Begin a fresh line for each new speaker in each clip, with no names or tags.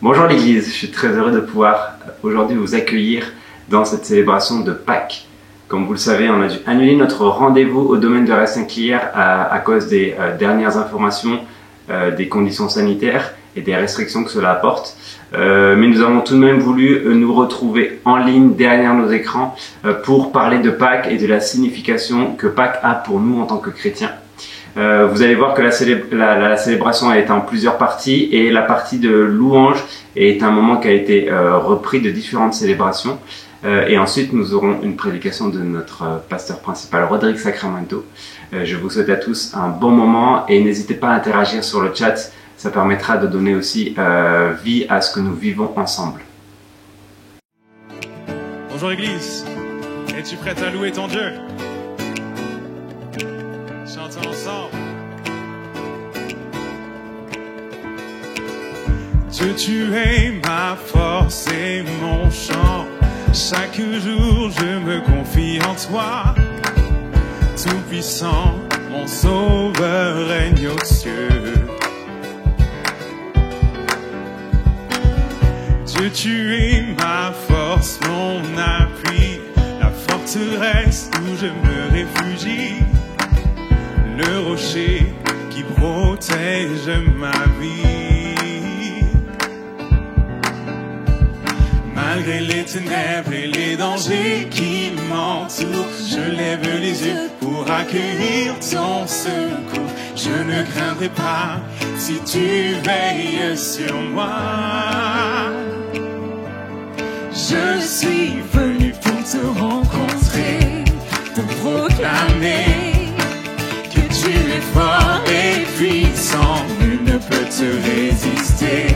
Bonjour l'Église, je suis très heureux de pouvoir aujourd'hui vous accueillir dans cette célébration de Pâques. Comme vous le savez, on a dû annuler notre rendez-vous au domaine de la Saint-Clair à cause des dernières informations des conditions sanitaires et des restrictions que cela apporte. Mais nous avons tout de même voulu nous retrouver en ligne derrière nos écrans pour parler de Pâques et de la signification que Pâques a pour nous en tant que chrétiens. Vous allez voir que la célébration a été en plusieurs parties et la partie de louange est un moment qui a été repris de différentes célébrations. Et ensuite, nous aurons une prédication de notre pasteur principal, Rodrigue Sacramento. Je vous souhaite à tous un bon moment et n'hésitez pas à interagir sur le chat. Ça permettra de donner aussi vie à ce que nous vivons ensemble.
Bonjour Église, es-tu prête à louer ton Dieu? Chantons ensemble. Dieu, tu es ma force et mon chant. Chaque jour je me confie en toi. Tout-puissant, mon sauveur règne aux cieux. Dieu, tu es ma force, mon appui, la forteresse où je me réfugie, le rocher qui protège ma vie. Malgré les ténèbres et les dangers qui m'entourent, je lève les yeux pour accueillir ton secours. Je ne craindrai pas si tu veilles sur moi. Je suis venu pour te rencontrer, pour proclamer que tu es fort et puissant, nul ne peut te résister.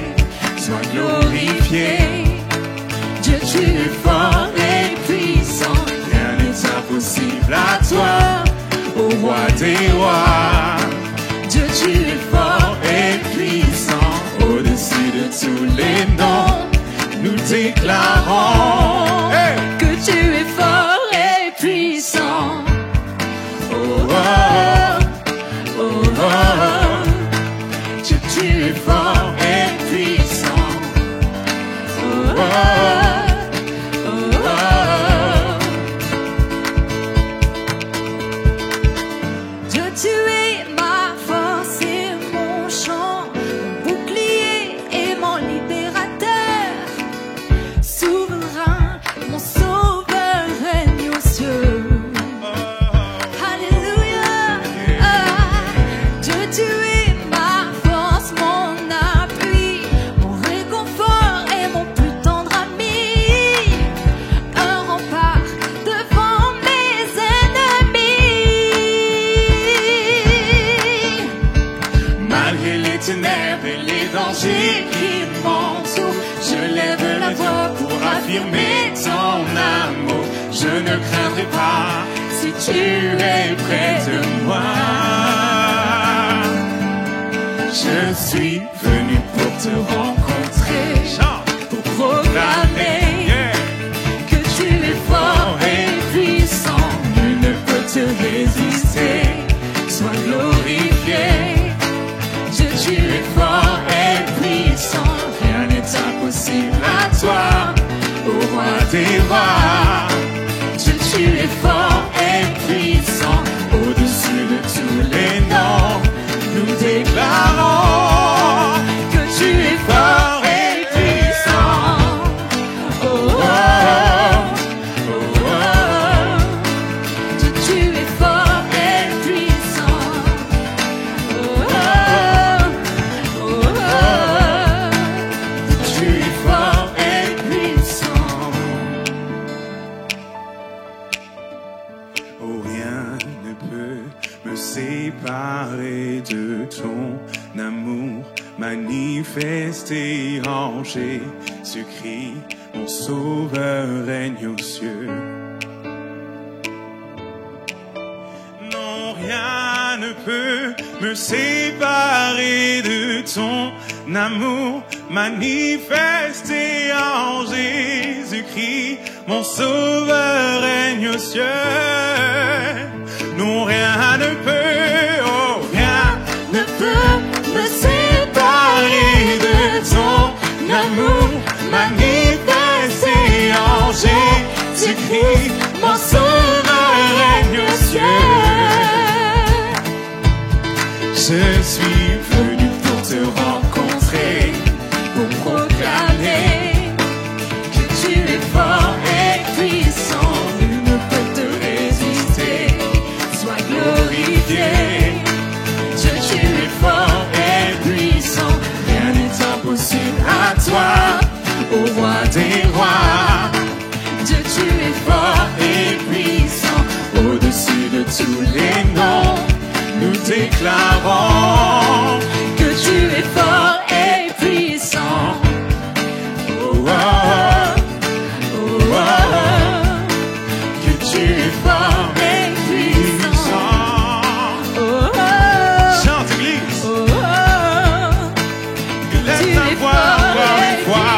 Sois glorifié, Dieu, tu es fort et puissant, rien n'est impossible à toi, ô roi des rois. Dieu, tu es fort et puissant, au-dessus de tous les noms. Nous déclarons que tu es fort et puissant. Oh, oh, oh, oh. Dieu, tu es fort et puissant. Oh, oh, oh, oh. Dieu, tu es ma force et mon chant, mon bouclier et mon libérateur. Souverain, mon sauveur règne aux cieux. Alléluia. Dieu, tu es ma force, mon appui, mon réconfort et mon plus tendre ami. Un rempart devant mes ennemis. Malgré les ténèbres et les dangers qui m'entourent, je lève la voix pour affirmer ton amour. Je ne craindrai pas si tu es près de moi. Je suis venu pour te rencontrer, pour proclamer que tu es fort et puissant, nul ne peut te résister. Sois glorifié, Dieu, tu es fort et puissant, rien n'est impossible à toi, ô roi des rois. Dieu, tu es fort et puissant, au-dessus de tous les noms. Nous déclarons que tu es fort et puissant. Oh, oh, oh, oh. Dieu, tu es fort et puissant. Oh, oh, oh, oh. Tu es fort et puissant. Oh, rien ne peut me séparer de ton amour manifesté en Jésus-Christ. Mon sauveur règne aux cieux. Non, rien ne peut me séparer de ton amour manifesté en Jésus-Christ. Mon sauveur règne aux cieux. Non, rien ne peut, oh, rien ne peut me séparer de ton amour Je suis venu pour te rencontrer, pour proclamer que tu es fort et puissant. Nul ne peut te résister. Sois glorifié. Dieu, tu es fort et puissant. Rien n'est impossible à toi, au roi des rois. Dieu, tu es fort et puissant. Au-dessus de tous les noms, nous déclarons que tu es fort et puissant. Oh, oh, oh, oh, que tu es fort et puissant. Oh, oh, chante église. Oh, oh, lève ta voix encore une fois.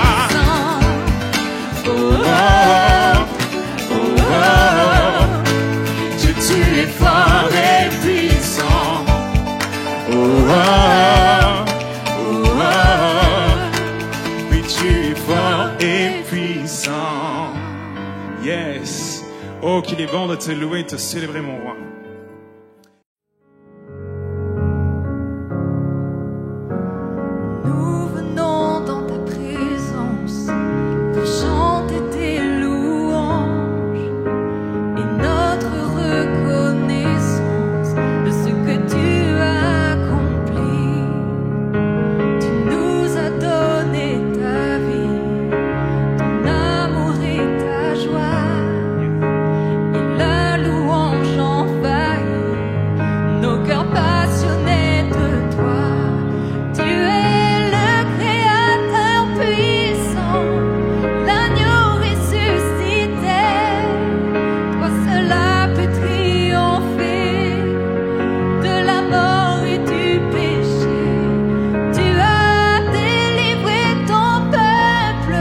Oh, oh, oh, oh, Dieu, tu es fort et puissant. Oh, oh, oh, oh, oui, tu es fort et puissant. Yes. Oh, qu'il est bon de te louer et de te célébrer, mon roi.
Nous venons dans ta présence pour chanter tes louanges et notre reconnaissance de ce que tu as accompli. Tu nous as donné ta vie, ton amour et ta joie, et la louange envahit nos cœurs passionnés de toi. Tu es le Créateur puissant, l'agneau ressuscité. Toi seul as pu triompher de la mort et du péché. Tu as délivré ton peuple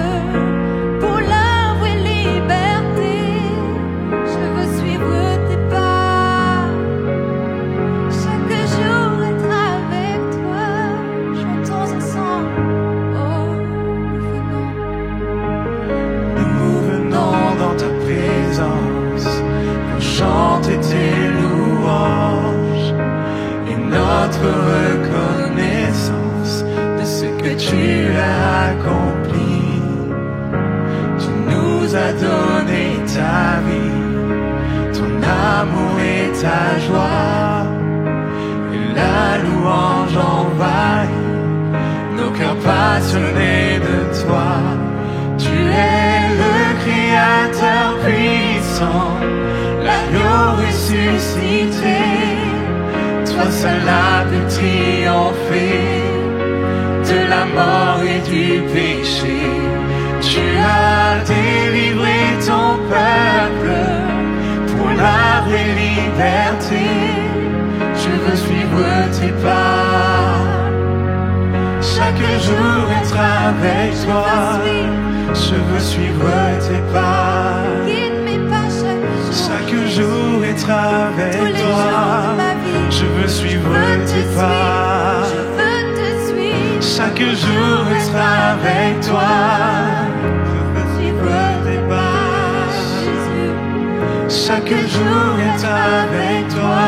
pour la vraie liberté. Je veux suivre tes pas, chaque jour être avec toi. Chantons ensemble, oh,
Nous venons dans ta présence pour chanter tes louanges et notre reconnaissance de ce que tu as accompli. Tu nous as donné ta vie, ton amour et ta joie, et la louange envahit nos cœurs passionnés de toi. Tu es le Créateur puissant, l'agneau ressuscité. Toi seul as pu triompher de la mort et du péché. Tu as délivré ton peuple pour la vraie liberté. Je veux suivre tes pas, chaque jour être avec toi. Je veux suivre tes pas,
guide mes pas
chaque jour être avec
tous les jours
toi.
de ma vie.
Je veux suivre
Je veux te
tes pas,
suivre, je veux te suivre.
chaque jour être avec toi. Je veux suivre tes pas,
Jésus,
chaque jour être avec toi.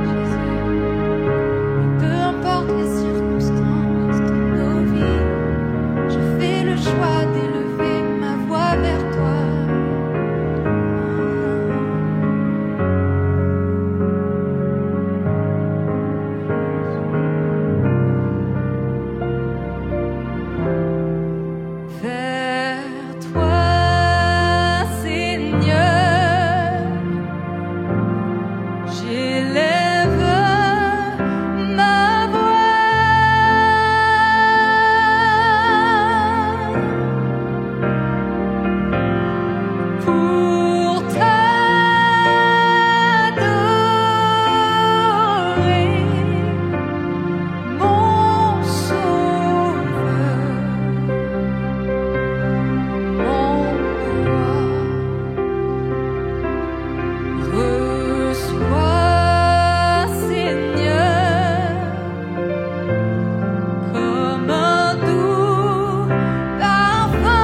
Jésus. Peu importe les circonstances de nos vies, je fais le choix d'élever ma voix vers toi. Vers toi, Seigneur, j'élève ma voix pour t'adorer, mon Sauveur, mon roi. Reçois, Seigneur, comme un doux parfum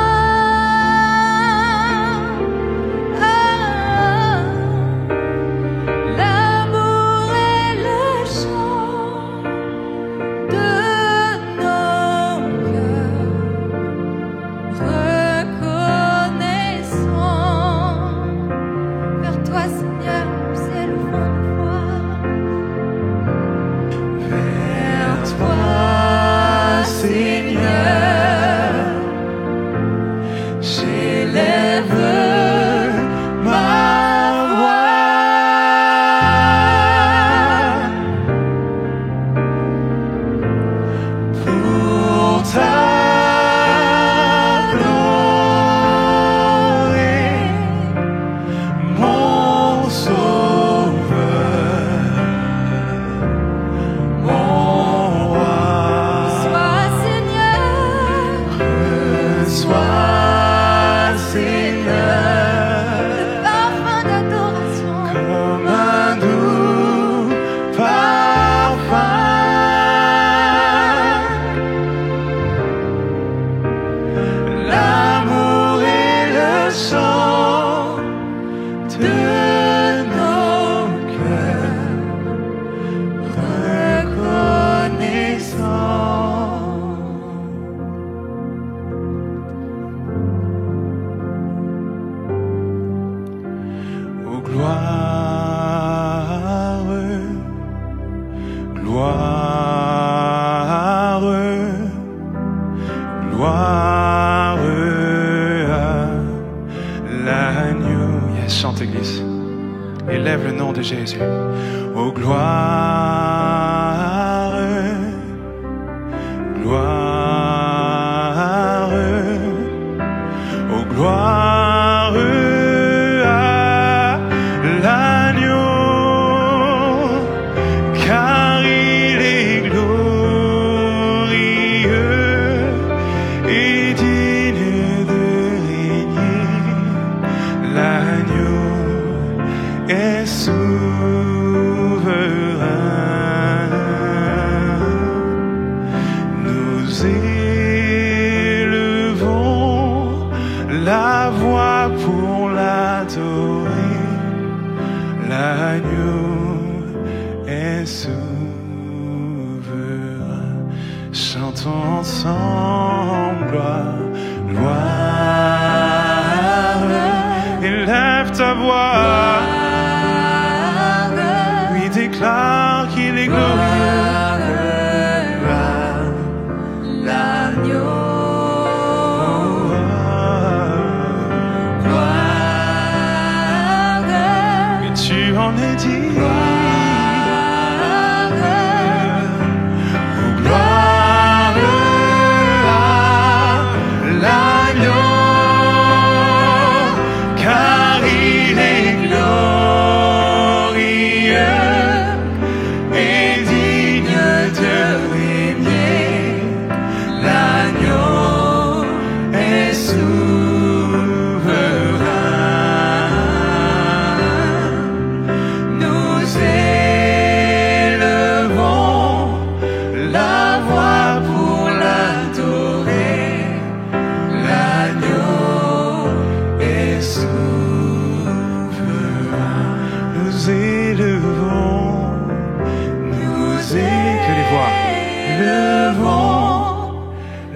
Gloire à l'agneau. Yes, chante Église. Élève le nom de Jésus. Oh gloire, gloire, oh gloire à l'agneau, car il est glorieux et digne de régner. L'agneau est souverain. Nous élevons la voix pour l'adorer. L'agneau est souverain. Chantons ensemble gloire, gloire. Élève ta voix. Lui déclare qu'il est glorieux. Et tu en es digne. Oh, gloire à l'agneau, car il est glorieux et digne de régner. L'agneau est souverain. Nous élevons la voix pour l'adorer. L'agneau est souverain. Nous élevons, que les voix, élevons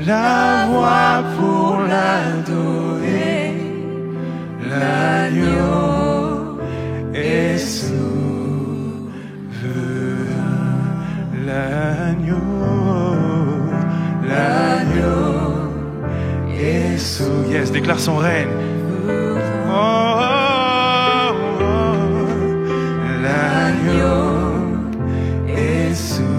la voix pour l'adorer. L'agneau est souverain. L'agneau est souverain. Yes, déclare son règne. Oh, oh, oh. L'agneau est souverain.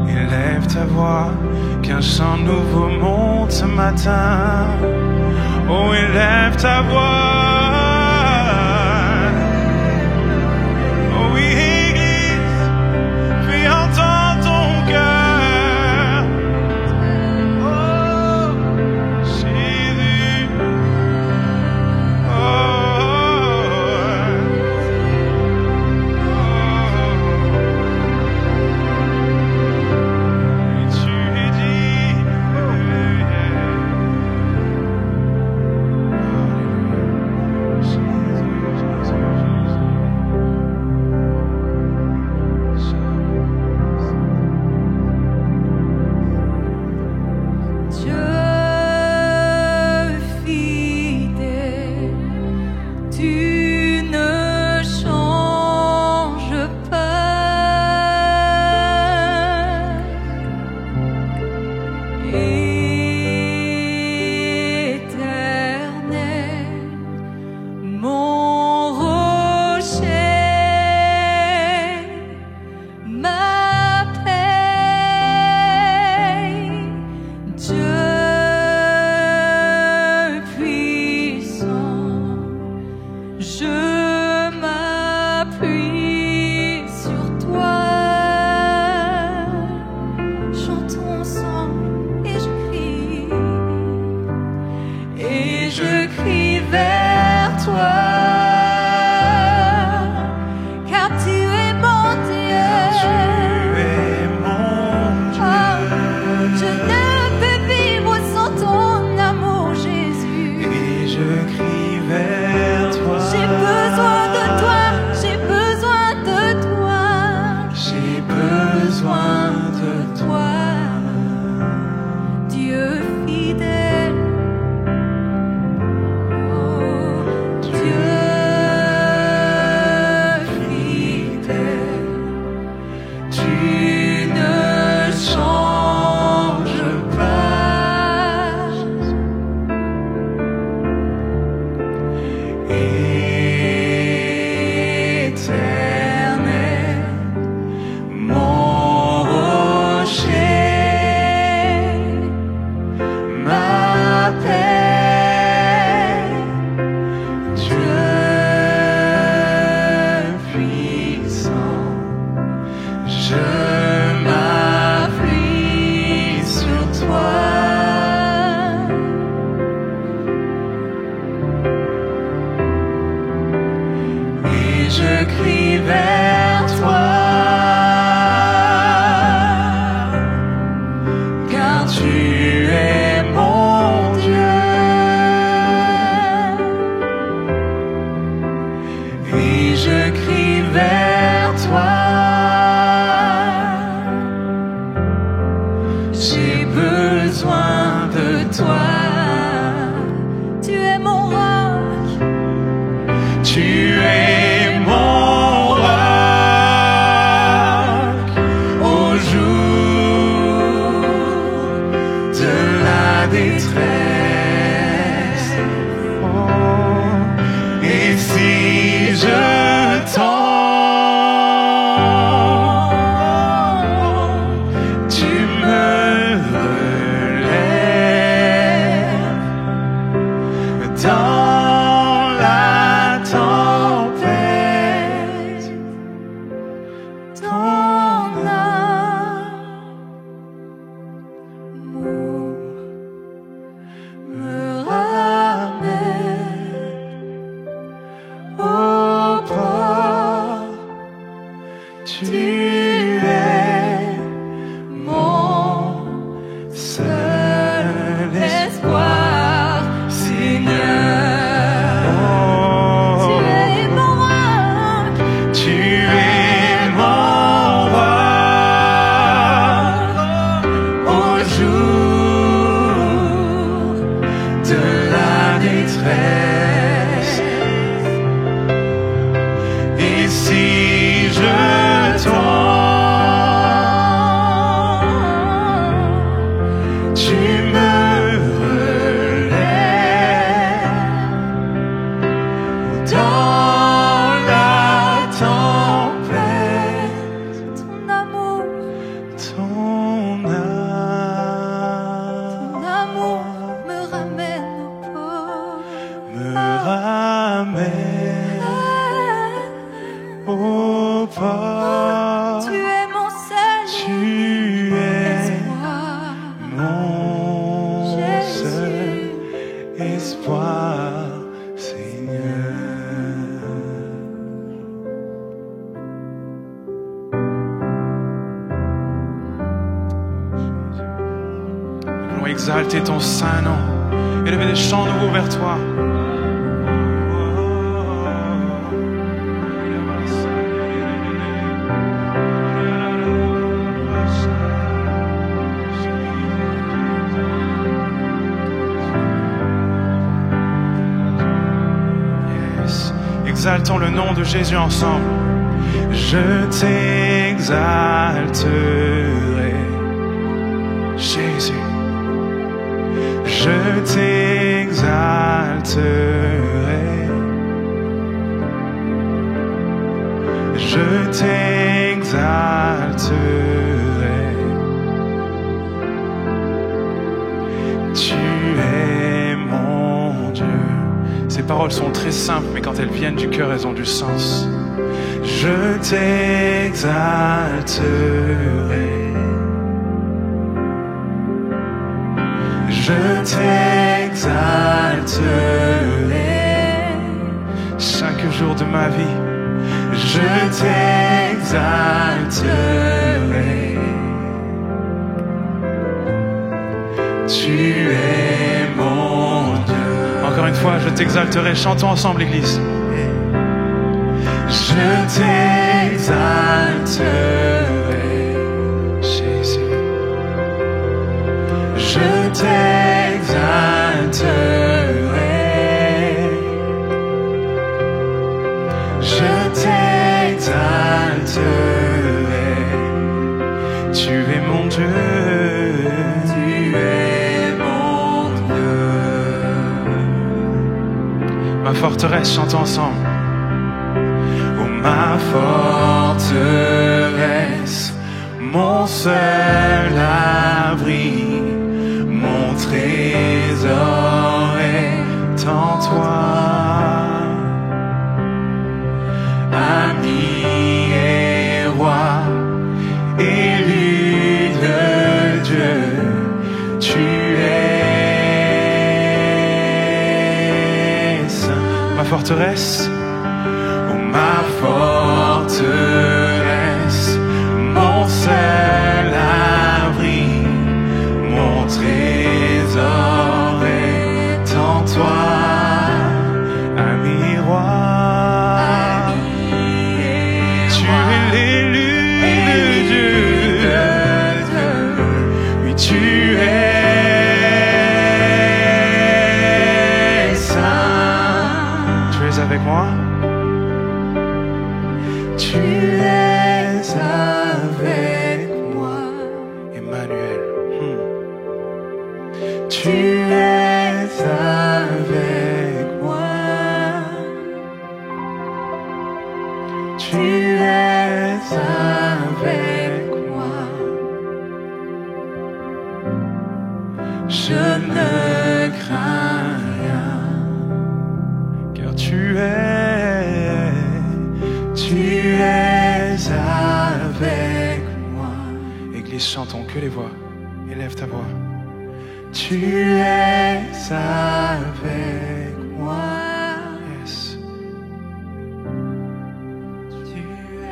Élève ta voix, qu'un chant nouveau monte ce matin. Oh, élève ta voix. Oh oui, Église, fais entendre ton cœur. Oh, Jésus. Oh, et tu es digne. Alléluia.
m'appuie sur toi. Chantons ensemble et je crie vers toi. Car tu es mon Dieu. Je ne peux vivre sans ton amour, Jésus.
Et je crie vers toi.
J'ai besoin de toi, j'ai besoin de toi.
J'ai besoin de toi.
Dieu fidèle. Oh, Dieu fidèle.
Tu ne changes pas. Éternel, mon rocher, ma paix, Dieu puissant, je m'appuie sur toi. Et je crie vers toi, car tu es mon Dieu. Et je crie vers toi, j'ai besoin de toi.
Tu es mon roc.
Tu es mon roc au jour de la détresse. Oh, et si je tombe, tu me relèves dans la tempête.
Ton amour me ramène
Au port, tu es
mon
seul
espoir, Seigneur.
Oh,
Tu es mon roc.
tu es mon roc au jour de la détresse. Et si je tombe, tu me relèves dans la tempête.
Ton amour
Ton
amour me ramène au port.
me ramène au port.
Tu es mon seul
Tu es
espoir,
mon seul
Jésus.
espoir, Seigneur. Nous voulons exalter ton saint nom, élever des chants nouveaux vers toi. Yes. Exaltons le nom de Jésus ensemble. Je t'exalterai, Jésus. Je t'exalterai. Je t'exalterai. Tu es mon Dieu. C'est
paroles sont très simples, mais quand elles viennent du cœur, elles ont du sens. Je t'exalterai. Je t'exalterai chaque jour de ma vie. Je t'exalterai. Tu es mon Dieu. Encore une fois, je t'exalterai. Chantons ensemble, l'Église. Je t'exalterai, Jésus. Je t'exalterai. Je t'exalterai. Tu es mon Dieu. Tu es mon Dieu. Ma forteresse, chantons ensemble. Oh, ma forteresse, mon seul abri, mon trésor est en toi. Ami et roi, élu de Dieu, tu es saint. Ma forteresse, oh, ma forteresse, mon seul abri, mon trésor est en toi. Ami roi, tu es l'élu de Dieu. Oui, tu es saint. Tu es avec moi. Tu es avec moi, Emmanuel. Tu es avec moi. Tu es avec moi. Je ne crains rien, car tu es avec moi. Église, chantons que les voix. Élève ta voix. Tu es avec moi. Yes. Tu es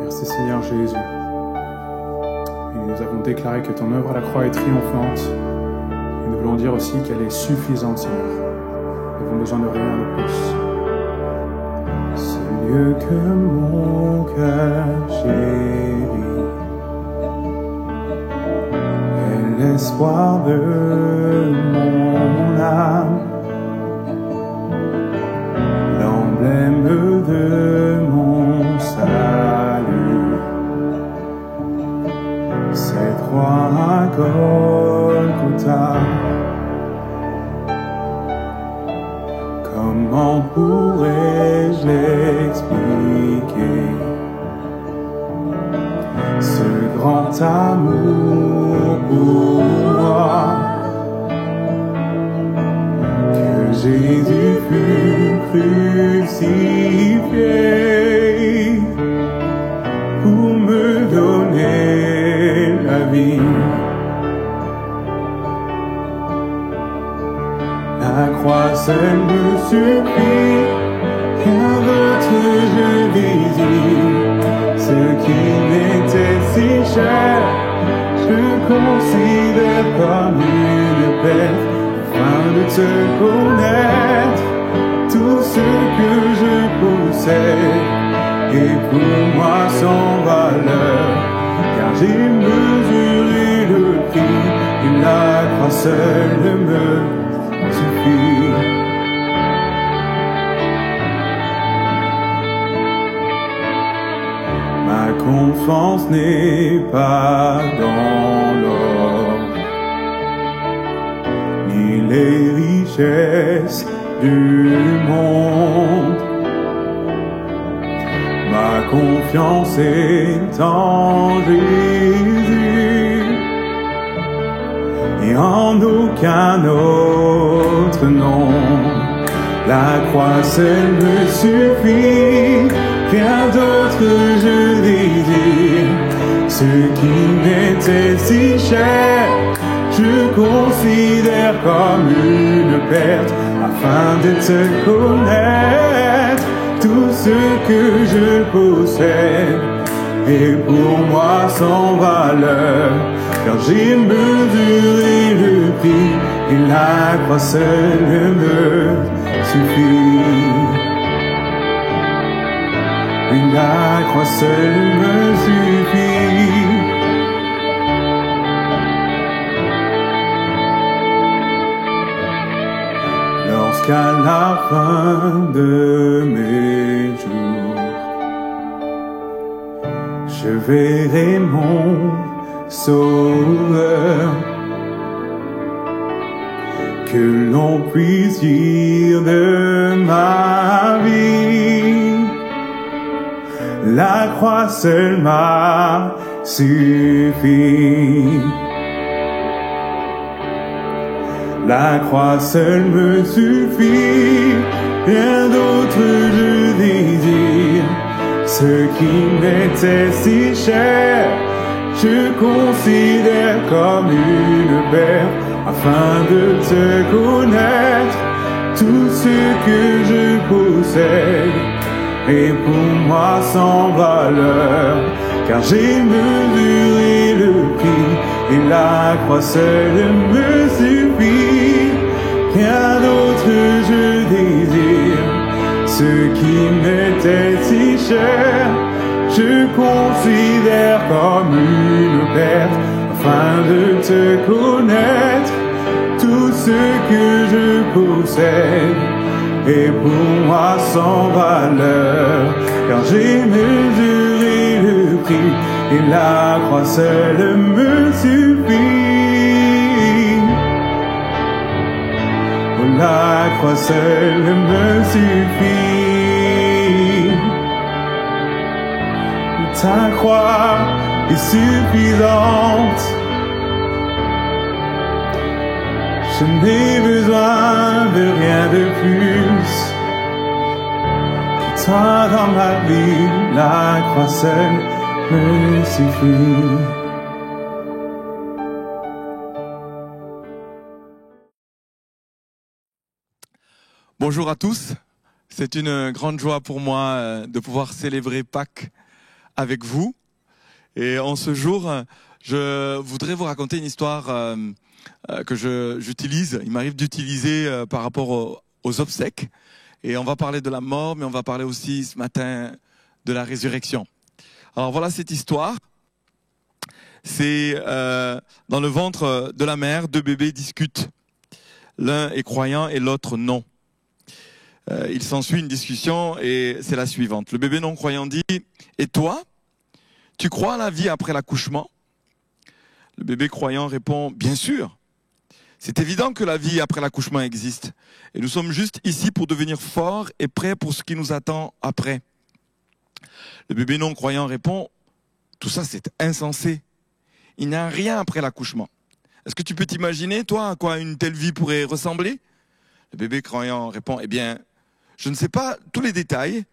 Merci Seigneur Jésus. Et nous avons déclaré que ton œuvre à la croix est triomphante. Et nous voulons dire aussi qu'elle est suffisante, Seigneur. Nous avons besoin de rien de plus. C'est mieux que mon cœur chéri est l'espoir de mon âme, l'emblème de mon salut. Cette croix à Golgotha, comment pourrais-je l'expliquer? Ce grand amour pour moi, que Jésus fut crucifié pour me donner la vie. La croix seule me suffit, car votre je désire ce qui m'était si cher. Je considère comme une perte, afin de te connaître. Tout ce que je possède est pour moi sans valeur, car j'ai mesuré le prix et la croix seule me suffit. Ma confiance n'est pas dans l'or, richesses du monde. Ma confiance est en Jésus et en aucun autre nom. La croix seule me suffit, rien d'autre je désire. Ce qui m'était si cher, je considère comme une perte, afin de te connaître. Tout ce que je possède est pour moi sans valeur, car j'ai mesuré le prix et la croix seule me suffit. Et la croix seule me suffit. Lorsqu'à la fin de mes jours, je verrai mon Sauveur, que l'on puisse dire de ma vie, la croix seule m'a suffi. La croix seule me suffit, rien d'autre je désire. Ce qui m'était si cher, je considère comme une perte, afin de te connaître. Tout ce que je possède est pour moi sans valeur, car j'ai mesuré le prix et la croix seule me suffit. Rien d'autre je désire. Ce qui m'était si cher, je considère comme une perte, afin de te connaître. Tout ce que je possède est pour moi sans valeur, car j'ai mesuré le prix et la croix seule me suffit. Oh, la croix seule me suffit. Ta croix est suffisante. Je n'ai besoin de rien de plus que toi dans ma vie. La croix seule me suffit.
Bonjour à tous, c'est une grande joie pour moi de pouvoir célébrer Pâques avec vous. Et en ce jour, je voudrais vous raconter une histoire que j'utilise. Il m'arrive d'utiliser par rapport aux obsèques. Et on va parler de la mort, mais on va parler aussi ce matin de la résurrection. Alors voilà cette histoire. C'est dans le ventre de la mère, deux bébés discutent. L'un est croyant et l'autre non. Il s'ensuit une discussion et c'est la suivante. Le bébé non croyant dit « Et toi, tu crois à la vie après l'accouchement ?» Le bébé croyant répond « Bien sûr, c'est évident que la vie après l'accouchement existe. Et nous sommes juste ici pour devenir forts et prêts pour ce qui nous attend après. » Le bébé non croyant répond « Tout ça c'est insensé. Il n'y a rien après l'accouchement. Est-ce que tu peux t'imaginer, toi, à quoi une telle vie pourrait ressembler ?» Le bébé croyant répond « Eh bien, je ne sais pas tous les détails,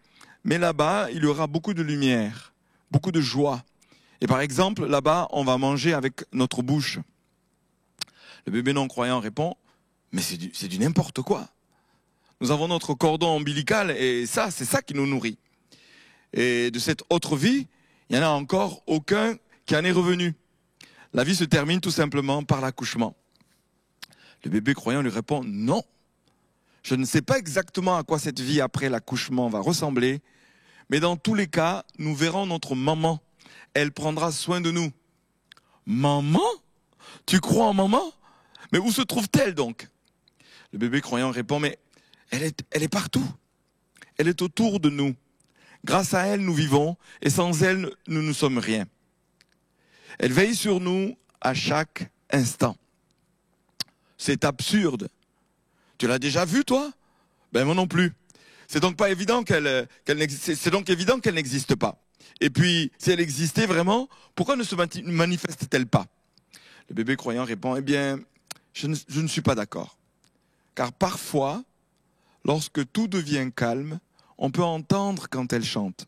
mais là-bas, il y aura beaucoup de lumière, beaucoup de joie. Et par exemple, là-bas, on va manger avec notre bouche. » Le bébé non-croyant répond « Mais c'est du n'importe quoi. Nous avons notre cordon ombilical et ça, c'est ça qui nous nourrit. Et de cette autre vie, il n'y en a encore aucun qui en est revenu. La vie se termine tout simplement par l'accouchement. » Le bébé croyant lui répond « Non. Je ne sais pas exactement à quoi cette vie après l'accouchement va ressembler, mais dans tous les cas, nous verrons notre maman. Elle prendra soin de nous. » « Maman ? Tu crois en maman ? Mais où se trouve-t-elle donc ? » Le bébé croyant répond « Mais elle est partout. Elle est autour de nous. Grâce à elle, nous vivons, et sans elle, nous ne sommes rien. Elle veille sur nous à chaque instant. » C'est absurde. Tu l'as déjà vue, toi? Ben moi non plus. C'est donc pas évident c'est donc évident qu'elle n'existe pas. Et puis, si elle existait vraiment, pourquoi ne se manifeste-t-elle pas? Le bébé croyant répond, eh bien, je ne suis pas d'accord. Car parfois, lorsque tout devient calme, on peut entendre quand elle chante,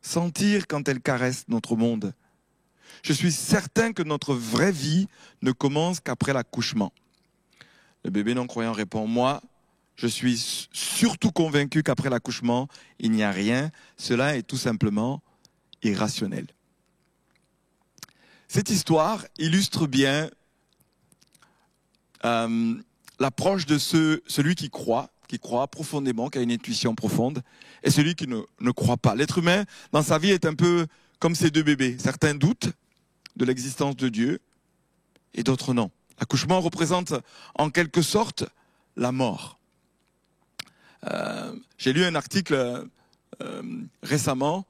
sentir quand elle caresse notre monde. Je suis certain que notre vraie vie ne commence qu'après l'accouchement. Le bébé non-croyant répond, moi, je suis surtout convaincu qu'après l'accouchement, il n'y a rien. Cela est tout simplement irrationnel. Cette histoire illustre bien l'approche de celui qui croit profondément, qui a une intuition profonde, et celui qui ne croit pas. L'être humain, dans sa vie, est un peu comme ces deux bébés. Certains doutent de l'existence de Dieu, et d'autres non. L'accouchement représente en quelque sorte la mort. J'ai lu un article récemment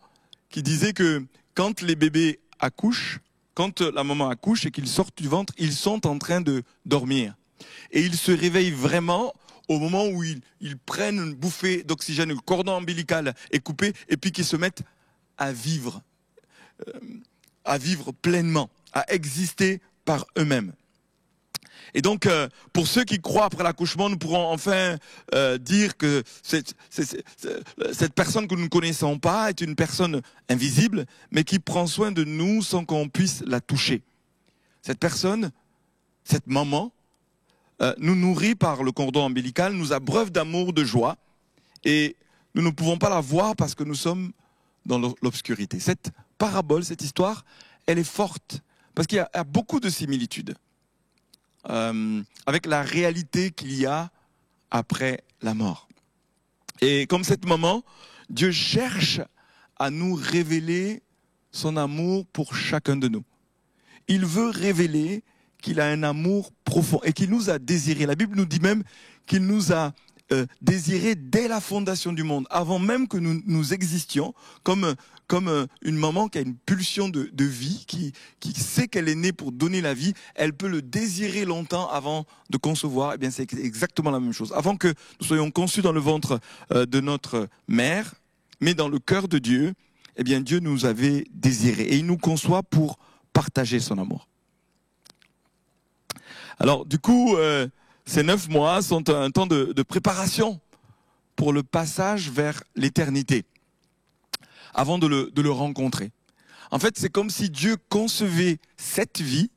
qui disait que quand les bébés accouchent, quand la maman accouche et qu'ils sortent du ventre, ils sont en train de dormir. Et ils se réveillent vraiment au moment où ils prennent une bouffée d'oxygène, le cordon ombilical est coupé, et puis qu'ils se mettent à vivre pleinement, à exister par eux-mêmes. Et donc, pour ceux qui croient après l'accouchement, nous pourrons enfin dire que cette personne que nous ne connaissons pas est une personne invisible, mais qui prend soin de nous sans qu'on puisse la toucher. Cette personne, cette maman, nous nourrit par le cordon ombilical, nous abreuve d'amour, de joie, et nous ne pouvons pas la voir parce que nous sommes dans l'obscurité. Cette parabole, cette histoire, elle est forte, parce qu'il y a beaucoup de similitudes avec la réalité qu'il y a après la mort. Et comme cette maman, Dieu cherche à nous révéler son amour pour chacun de nous. Il veut révéler qu'il a un amour profond et qu'il nous a désirés. La Bible nous dit même qu'il nous a désirés dès la fondation du monde, avant même que nous existions, comme une maman qui a une pulsion de vie, qui sait qu'elle est née pour donner la vie, elle peut le désirer longtemps avant de concevoir. Eh bien, c'est exactement la même chose. Avant que nous soyons conçus dans le ventre de notre mère, mais dans le cœur de Dieu, eh bien, Dieu nous avait désirés et il nous conçoit pour partager son amour. Alors, du coup, ces 9 mois sont un temps de préparation pour le passage vers l'éternité, avant de le rencontrer. En fait, c'est comme si Dieu concevait cette vie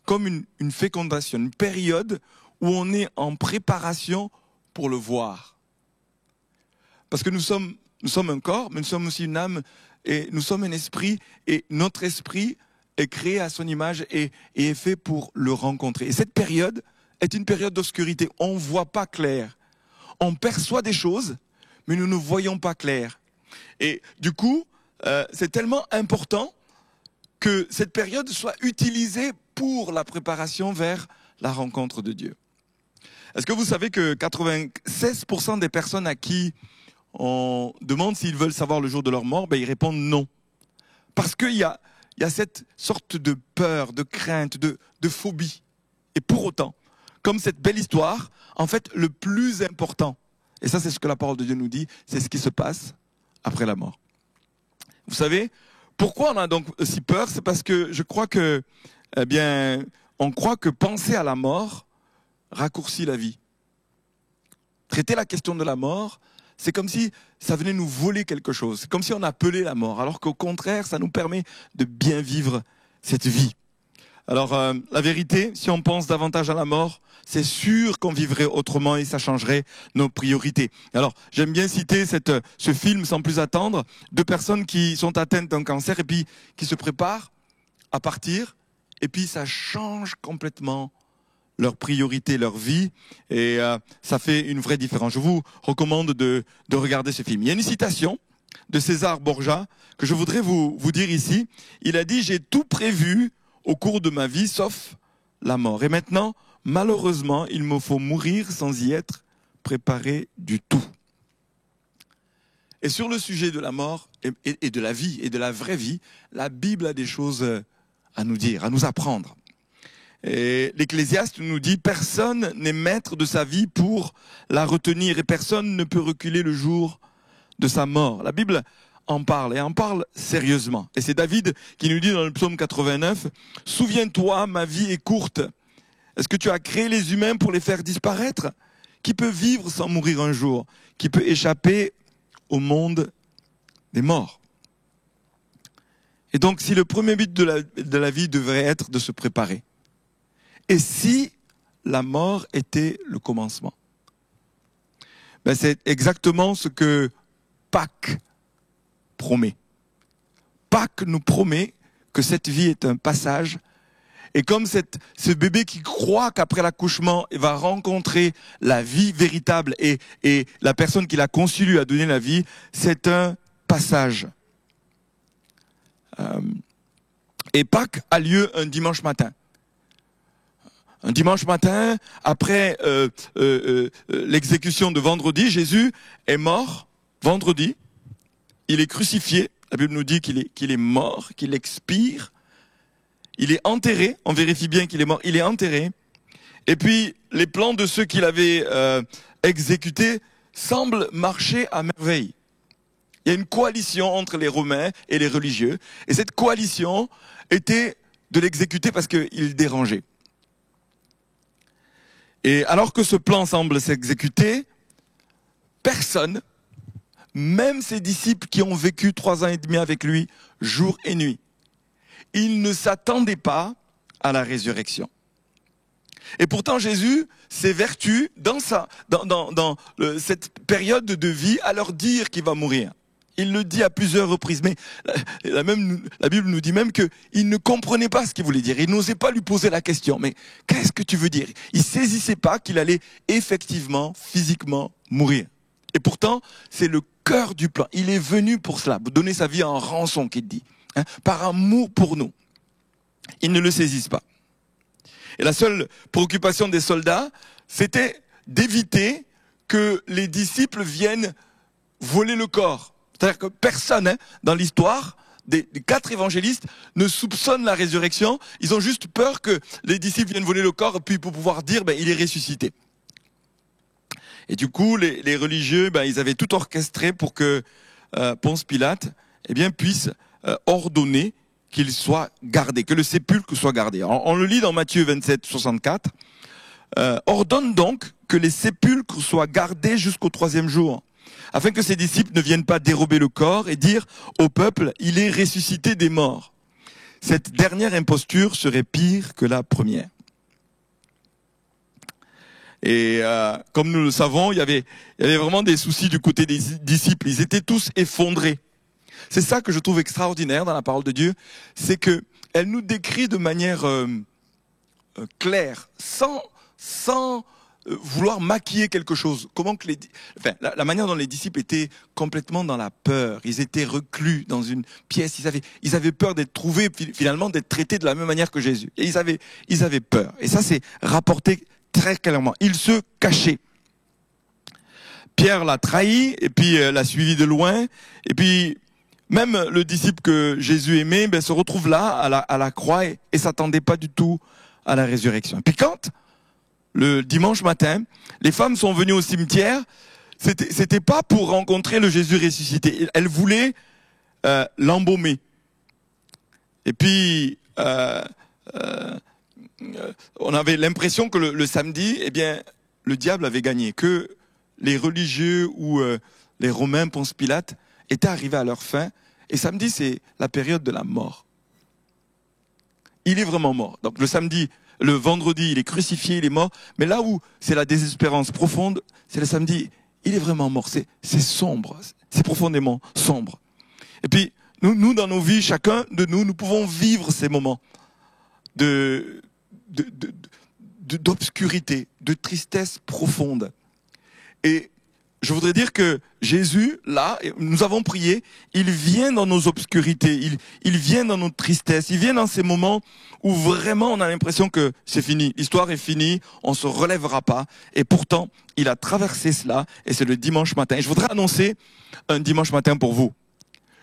comme une fécondation, une période où on est en préparation pour le voir. Parce que nous sommes un corps, mais nous sommes aussi une âme, et nous sommes un esprit, et notre esprit est créé à son image et est fait pour le rencontrer. Et cette période est une période d'obscurité. On ne voit pas clair. On perçoit des choses, mais nous ne voyons pas clair. Et du coup, c'est tellement important que cette période soit utilisée pour la préparation vers la rencontre de Dieu. Est-ce que vous savez que 96% des personnes à qui on demande s'ils veulent savoir le jour de leur mort, ben ils répondent non. Parce qu'il y a cette sorte de peur, de crainte, de phobie. Et pour autant, comme cette belle histoire, en fait, le plus important, et ça c'est ce que la parole de Dieu nous dit, c'est ce qui se passe après la mort. Vous savez, pourquoi on a donc si peur? C'est parce que je crois que, eh bien, on croit que penser à la mort raccourcit la vie. Traiter la question de la mort, c'est comme si ça venait nous voler quelque chose. C'est comme si on appelait la mort, alors qu'au contraire, ça nous permet de bien vivre cette vie. Alors, la vérité, si on pense davantage à la mort, c'est sûr qu'on vivrait autrement et ça changerait nos priorités. Alors, j'aime bien citer ce film sans plus attendre, 2 personnes qui sont atteintes d'un cancer et puis qui se préparent à partir, et puis ça change complètement leur priorité, leur vie, et ça fait une vraie différence. Je vous recommande de regarder ce film. Il y a une citation de César Borgia que je voudrais vous dire ici. Il a dit « J'ai tout prévu au cours de ma vie, sauf la mort. Et maintenant, malheureusement, il me faut mourir sans y être préparé du tout. » Et sur le sujet de la mort et de la vie et de la vraie vie, la Bible a des choses à nous dire, à nous apprendre. Et l'Ecclésiaste nous dit, personne n'est maître de sa vie pour la retenir et personne ne peut reculer le jour de sa mort. La Bible en parle et en parle sérieusement. Et c'est David qui nous dit dans le psaume 89, « Souviens-toi, ma vie est courte. Est-ce que tu as créé les humains pour les faire disparaître? Qui peut vivre sans mourir un jour? Qui peut échapper au monde des morts ?» Et donc, si le premier but de la vie devrait être de se préparer, et si la mort était le commencement? Ben c'est exactement ce que Pâques promet. Pâques nous promet que cette vie est un passage. Et comme ce bébé qui croit qu'après l'accouchement, il va rencontrer la vie véritable et la personne qui l'a conçu lui a donné la vie, c'est un passage. Et Pâques a lieu un dimanche matin. Un dimanche matin, après l'exécution de vendredi, Jésus est mort vendredi. Il est crucifié. La Bible nous dit qu'il est mort, qu'il expire. Il est enterré. On vérifie bien qu'il est mort. Il est enterré. Et puis, les plans de ceux qui l'avaient exécuté semblent marcher à merveille. Il y a une coalition entre les Romains et les religieux. Et cette coalition était de l'exécuter parce qu'il dérangeait. Et alors que ce plan semble s'exécuter, personne, même ses disciples qui ont vécu 3 ans et demi avec lui, jour et nuit, ils ne s'attendaient pas à la résurrection. Et pourtant Jésus s'évertue dans cette période de vie à leur dire qu'il va mourir. Il le dit à plusieurs reprises, mais la Bible nous dit même qu'il ne comprenait pas ce qu'il voulait dire. Il n'osait pas lui poser la question, mais qu'est-ce que tu veux dire? Il saisissait pas qu'il allait effectivement, physiquement mourir. Et pourtant, c'est le cœur du plan. Il est venu pour cela, pour donner sa vie en rançon, qu'il dit, hein, par amour pour nous. Ils ne le saisissent pas. Et la seule préoccupation des soldats, c'était d'éviter que les disciples viennent voler le corps. C'est-à-dire que personne, dans l'histoire des 4 évangélistes, ne soupçonne la résurrection. Ils ont juste peur que les disciples viennent voler le corps, puis pour pouvoir dire, il est ressuscité. Et du coup, les religieux, ils avaient tout orchestré pour que Ponce Pilate, puisse ordonner qu'il soit gardé, que le sépulcre soit gardé. On le lit dans Matthieu 27, 64. Ordonne donc que les sépulcres soient gardés jusqu'au 3e jour, afin que ses disciples ne viennent pas dérober le corps et dire au peuple, il est ressuscité des morts. Cette dernière imposture serait pire que la première. Et comme nous le savons, il y avait vraiment des soucis du côté des disciples. Ils étaient tous effondrés. C'est ça que je trouve extraordinaire dans la parole de Dieu, c'est que elle nous décrit de manière claire, sans vouloir maquiller quelque chose. Comment que la manière dont les disciples étaient complètement dans la peur. Ils étaient reclus dans une pièce. Ils avaient peur d'être trouvés, finalement, d'être traités de la même manière que Jésus. Et ils avaient peur. Et ça, c'est rapporté très clairement. Ils se cachaient. Pierre l'a trahi, et puis l'a suivi de loin. Et puis, même le disciple que Jésus aimait, se retrouve là, à la croix, et s'attendait pas du tout à la résurrection. Et puis quand le dimanche matin, les femmes sont venues au cimetière, c'était pas pour rencontrer le Jésus ressuscité. Elles voulaient l'embaumer. Et puis, on avait l'impression que le samedi, le diable avait gagné, que les religieux ou les Romains, Ponce Pilate, étaient arrivés à leur fin. Et samedi, c'est la période de la mort. Il est vraiment mort. Donc le vendredi, il est crucifié, il est mort. Mais là où c'est la désespérance profonde, c'est le samedi, il est vraiment mort. C'est sombre, c'est profondément sombre. Et puis, nous, dans nos vies, chacun de nous pouvons vivre ces moments d'obscurité, de tristesse profonde. Et je voudrais dire que Jésus, là, nous avons prié, il vient dans nos obscurités, il vient dans nos tristesses, il vient dans ces moments où vraiment on a l'impression que c'est fini, l'histoire est finie, on se relèvera pas, et pourtant, il a traversé cela, et c'est le dimanche matin. Et je voudrais annoncer un dimanche matin pour vous.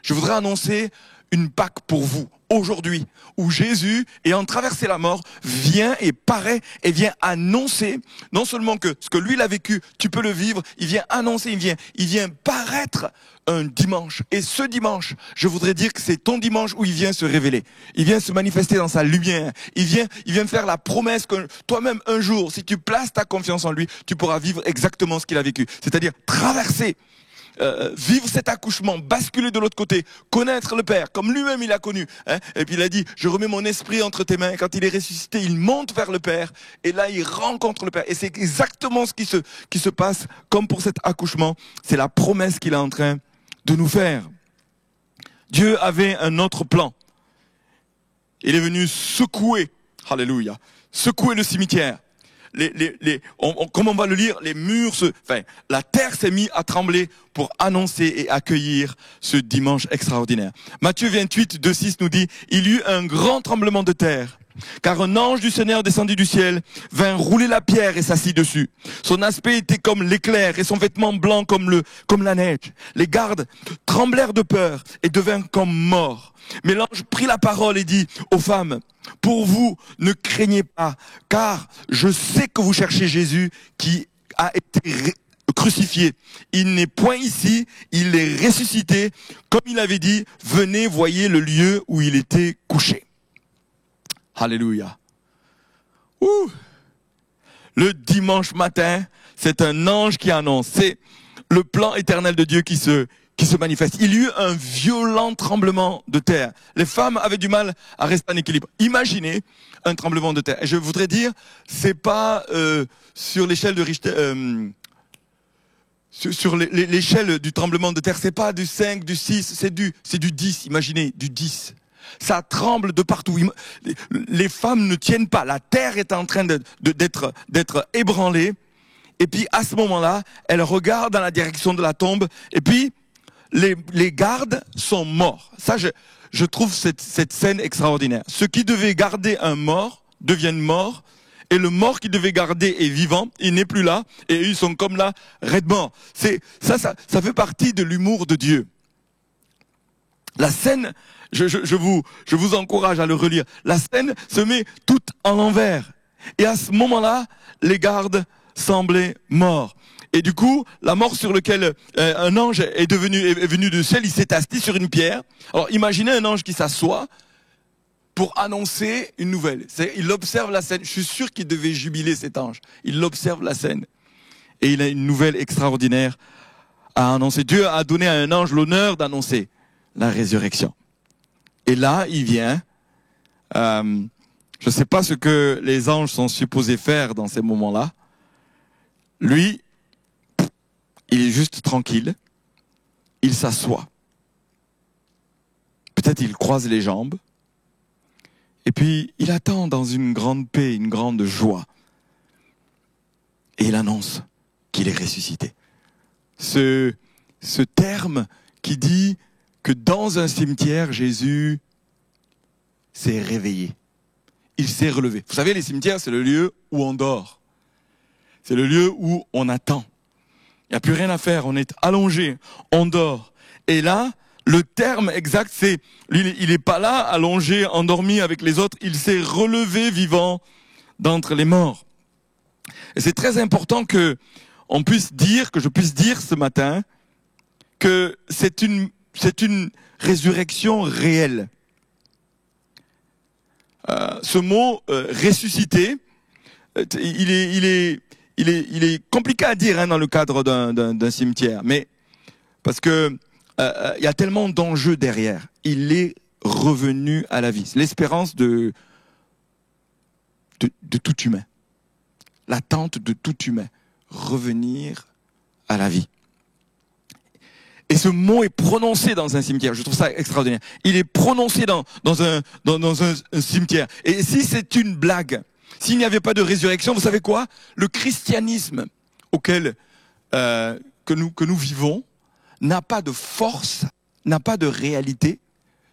Je voudrais annoncer une Pâque pour vous, aujourd'hui, où Jésus, ayant traversé la mort, vient et paraît et vient annoncer, non seulement que ce que lui il a vécu, tu peux le vivre, il vient annoncer, il vient paraître un dimanche. Et ce dimanche, je voudrais dire que c'est ton dimanche où il vient se révéler. Il vient se manifester dans sa lumière. Il vient faire la promesse que toi-même un jour, si tu places ta confiance en lui, tu pourras vivre exactement ce qu'il a vécu. C'est-à-dire traverser, vivre cet accouchement, basculer de l'autre côté, connaître le Père, comme lui-même il a connu. Hein. Et puis il a dit, je remets mon esprit entre tes mains. Et quand il est ressuscité, il monte vers le Père. Et là, il rencontre le Père. Et c'est exactement ce qui se passe comme pour cet accouchement. C'est la promesse qu'il est en train de nous faire. Dieu avait un autre plan. Il est venu secouer, alléluia, secouer le cimetière. Comme on va le lire, les murs la terre s'est mise à trembler pour annoncer et accueillir ce dimanche extraordinaire. Matthieu 28, 2-6 nous dit, il y eut un grand tremblement de terre, car un ange du Seigneur descendit du ciel, vint rouler la pierre et s'assit dessus. Son aspect était comme l'éclair et son vêtement blanc comme la neige. Les gardes tremblèrent de peur et devinrent comme morts. Mais l'ange prit la parole et dit aux femmes, pour vous, ne craignez pas, car je sais que vous cherchez Jésus qui a été crucifié. Il n'est point ici, il est ressuscité. Comme il avait dit, venez, voyez le lieu où il était couché. Alléluia. Ouh. Le dimanche matin, c'est un ange qui annonce. C'est le plan éternel de Dieu qui se manifeste. Il y eut un violent tremblement de terre. Les femmes avaient du mal à rester en équilibre. Imaginez un tremblement de terre. Et je voudrais dire, c'est pas sur l'échelle de Richter, sur l'échelle du tremblement de terre, c'est pas du 5, du 6, c'est du 10. Imaginez, du 10. Ça tremble de partout. Les femmes ne tiennent pas. La terre est en train d'être ébranlée. Et puis, à ce moment-là, elles regardent dans la direction de la tombe. Et puis, les gardes sont morts. Ça, je trouve cette scène extraordinaire. Ceux qui devaient garder un mort deviennent morts. Et le mort qui devait garder est vivant. Il n'est plus là. Et ils sont comme là, raides morts. Ça fait partie de l'humour de Dieu. La scène, je vous encourage à le relire. La scène se met toute en l'envers. Et à ce moment-là, les gardes semblaient morts. Et du coup, la mort sur laquelle un ange est venu du ciel, il s'est assis sur une pierre. Alors imaginez un ange qui s'assoit pour annoncer une nouvelle. Il observe la scène. Je suis sûr qu'il devait jubiler cet ange. Il observe la scène. Et il a une nouvelle extraordinaire à annoncer. Dieu a donné à un ange l'honneur d'annoncer la résurrection. Et là, il vient. Je ne sais pas ce que les anges sont supposés faire dans ces moments-là. Lui, il est juste tranquille. Il s'assoit. Peut-être il croise les jambes. Et puis, il attend dans une grande paix, une grande joie. Et il annonce qu'il est ressuscité. Ce terme qui dit que dans un cimetière, Jésus s'est réveillé. Il s'est relevé. Vous savez, les cimetières, c'est le lieu où on dort. C'est le lieu où on attend. Il n'y a plus rien à faire. On est allongé, on dort. Et là, le terme exact, c'est, il n'est pas là, allongé, endormi avec les autres. Il s'est relevé vivant d'entre les morts. Et c'est très important que je puisse dire ce matin que c'est une résurrection réelle. Ce mot ressuscité, il est compliqué à dire dans le cadre d'un cimetière, mais parce que il y a tellement d'enjeux derrière. Il est revenu à la vie. C'est l'espérance de tout humain, l'attente de tout humain, revenir à la vie. Et ce mot est prononcé dans un cimetière. Je trouve ça extraordinaire. Il est prononcé dans un cimetière. Et si c'est une blague, s'il n'y avait pas de résurrection, vous savez quoi? Le christianisme auquel que nous vivons n'a pas de force, n'a pas de réalité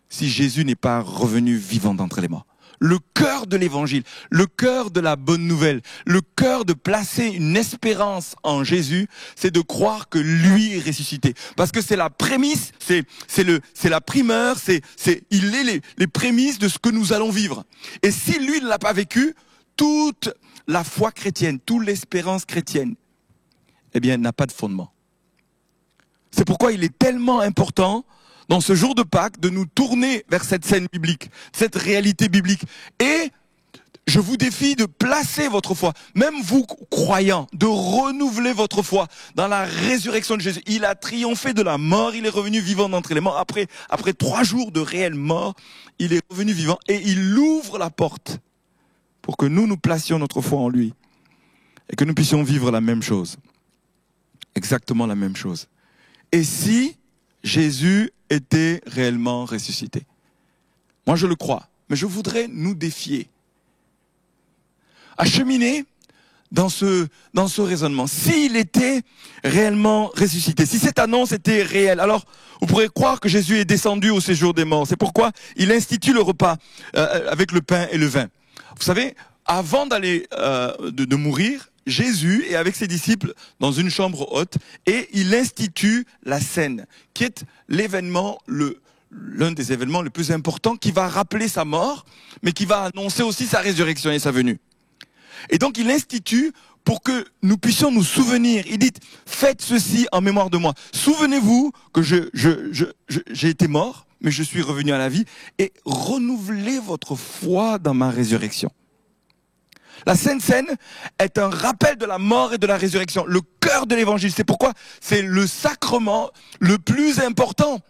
si Jésus n'est pas revenu vivant d'entre les morts. le cœur de l'évangile, le cœur de la bonne nouvelle, le cœur de placer une espérance en Jésus, c'est de croire que lui est ressuscité. Parce que c'est la prémisse, c'est la primeur, il est les prémices de ce que nous allons vivre. Et si lui ne l'a pas vécu, toute la foi chrétienne, toute l'espérance chrétienne, eh bien, n'a pas de fondement. C'est pourquoi il est tellement important dans ce jour de Pâques, de nous tourner vers cette scène biblique, cette réalité biblique. Et je vous défie de placer votre foi, même vous croyants, de renouveler votre foi dans la résurrection de Jésus. Il a triomphé de la mort, il est revenu vivant d'entre les morts. Après 3 jours de réelle mort, il est revenu vivant et il ouvre la porte pour que nous placions notre foi en lui et que nous puissions vivre la même chose. Exactement la même chose. Et si Jésus était réellement ressuscité? Moi je le crois, mais je voudrais nous défier à cheminer dans ce raisonnement. S'il était réellement ressuscité, si cette annonce était réelle, alors vous pourrez croire que Jésus est descendu au séjour des morts. C'est pourquoi il institue le repas avec le pain et le vin. Vous savez, avant d'aller de mourir, Jésus est avec ses disciples dans une chambre haute et il institue la scène, qui est l'événement, l'un des événements les plus importants qui va rappeler sa mort, mais qui va annoncer aussi sa résurrection et sa venue. Et donc il institue pour que nous puissions nous souvenir. Il dit, faites ceci en mémoire de moi. Souvenez-vous que j'ai été mort, mais je suis revenu à la vie, et renouvelez votre foi dans ma résurrection. La Sainte Seine est un rappel de la mort et de la résurrection, le cœur de l'évangile. C'est pourquoi c'est le sacrement le plus important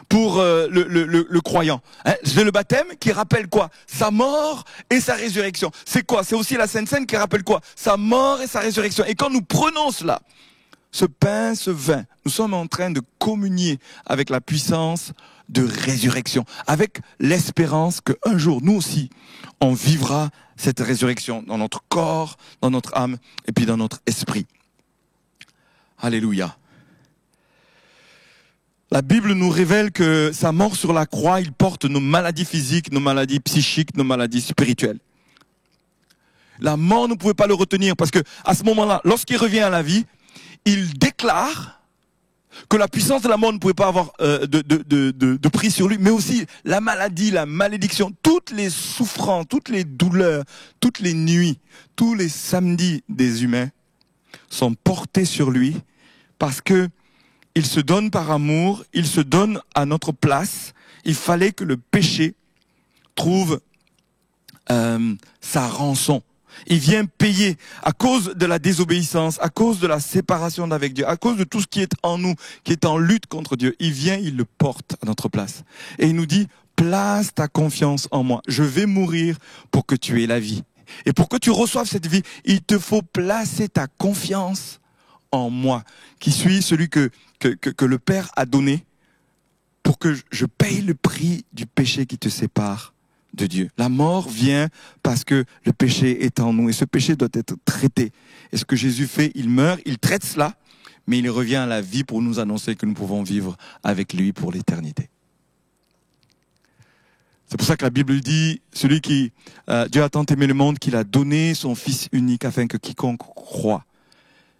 pour le croyant. C'est le baptême qui rappelle quoi? Sa mort et sa résurrection. C'est quoi? C'est aussi la Sainte Seine qui rappelle quoi? Sa mort et sa résurrection. Et quand nous prenons cela, ce pain, ce vin, nous sommes en train de communier avec la puissance de résurrection, avec l'espérance qu'un jour, nous aussi, on vivra cette résurrection dans notre corps, dans notre âme et puis dans notre esprit. Alléluia. La Bible nous révèle que sa mort sur la croix, il porte nos maladies physiques, nos maladies psychiques, nos maladies spirituelles. La mort ne pouvait pas le retenir parce que à ce moment-là, lorsqu'il revient à la vie, il déclare que la puissance de la mort ne pouvait pas avoir de prise sur lui, mais aussi la maladie, la malédiction, toutes les souffrances, toutes les douleurs, toutes les nuits, tous les samedis des humains sont portés sur lui parce que il se donne par amour, il se donne à notre place. Il fallait que le péché trouve sa rançon. Il vient payer à cause de la désobéissance, à cause de la séparation d'avec Dieu, à cause de tout ce qui est en nous, qui est en lutte contre Dieu. Il vient, il le porte à notre place. Et il nous dit, place ta confiance en moi. Je vais mourir pour que tu aies la vie. Et pour que tu reçoives cette vie, il te faut placer ta confiance en moi, qui suis celui que le Père a donné pour que je paye le prix du péché qui te sépare de Dieu. La mort vient parce que le péché est en nous et ce péché doit être traité. Et ce que Jésus fait, il meurt, il traite cela, mais il revient à la vie pour nous annoncer que nous pouvons vivre avec lui pour l'éternité. C'est pour ça que la Bible dit, celui qui, Dieu a tant aimé le monde qu'il a donné son Fils unique afin que quiconque croit.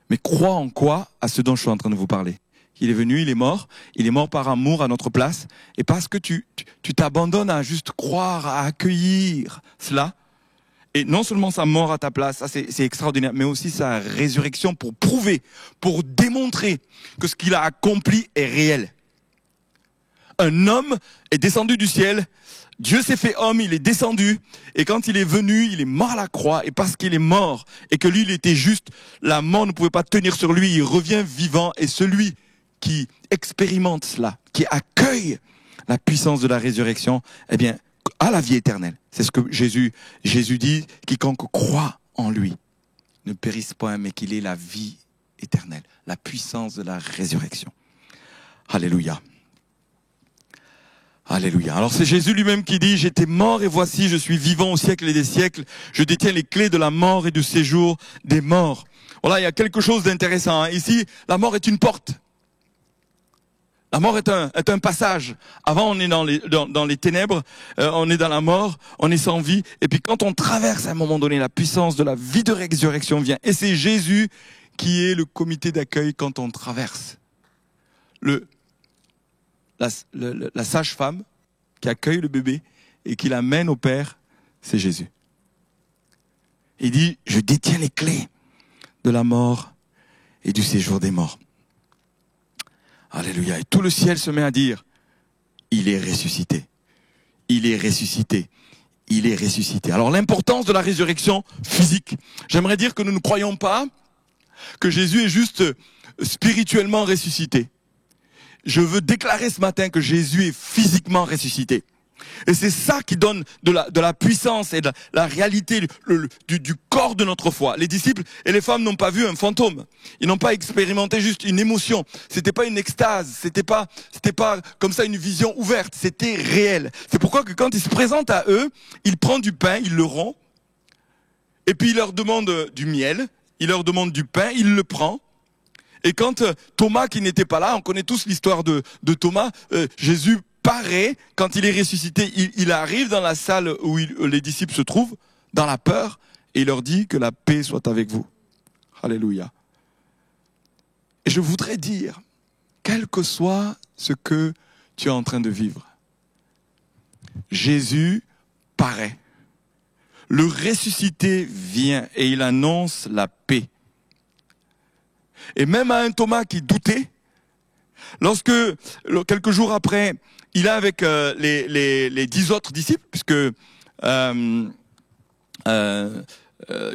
Mais croit en quoi? À ce dont je suis en train de vous parler. Il est venu, il est mort par amour à notre place, et parce que tu t'abandonnes à juste croire, à accueillir cela, et non seulement sa mort à ta place, ça c'est extraordinaire, mais aussi sa résurrection pour prouver, pour démontrer que ce qu'il a accompli est réel. Un homme est descendu du ciel, Dieu s'est fait homme, il est descendu, et quand il est venu, il est mort à la croix, et parce qu'il est mort, et que lui il était juste, la mort ne pouvait pas tenir sur lui, il revient vivant, et celui qui expérimente cela, qui accueille la puissance de la résurrection, eh bien, a la vie éternelle. C'est ce que Jésus dit, quiconque croit en lui ne périsse point, mais qu'il ait la vie éternelle, la puissance de la résurrection. Alléluia. Alléluia. Alors c'est Jésus lui-même qui dit, j'étais mort et voici, je suis vivant au siècle et des siècles, je détiens les clés de la mort et du séjour des morts. Voilà, il y a quelque chose d'intéressant. Ici, la mort est une porte. La mort est un passage. Avant, on est dans les ténèbres, on est dans la mort, on est sans vie. Et puis quand on traverse à un moment donné, la puissance de la vie de résurrection vient. Et c'est Jésus qui est le comité d'accueil quand on traverse. La sage-femme qui accueille le bébé et qui l'amène au Père, c'est Jésus. Il dit, je détiens les clés de la mort et du séjour des morts. Alléluia. Et tout le ciel se met à dire, il est ressuscité. Il est ressuscité. Il est ressuscité. Alors l'importance de la résurrection physique. J'aimerais dire que nous ne croyons pas que Jésus est juste spirituellement ressuscité. Je veux déclarer ce matin que Jésus est physiquement ressuscité. Et c'est ça qui donne de la puissance et de la réalité du corps de notre foi. Les disciples et les femmes n'ont pas vu un fantôme. Ils n'ont pas expérimenté juste une émotion. C'était pas une extase. C'était pas comme ça une vision ouverte. C'était réel. C'est pourquoi que quand il se présente à eux, il prend du pain, il le rompt. Et puis il leur demande du miel. Il leur demande du pain, il le prend. Et quand Thomas, qui n'était pas là, on connaît tous l'histoire de Thomas, Jésus paraît, quand il est ressuscité, il arrive dans la salle où les disciples se trouvent, dans la peur, et il leur dit que la paix soit avec vous. Alléluia. Et je voudrais dire, quel que soit ce que tu es en train de vivre, Jésus paraît. Le ressuscité vient et il annonce la paix. Et même à un Thomas qui doutait, lorsque, quelques jours après, il est avec les 10 autres disciples, puisque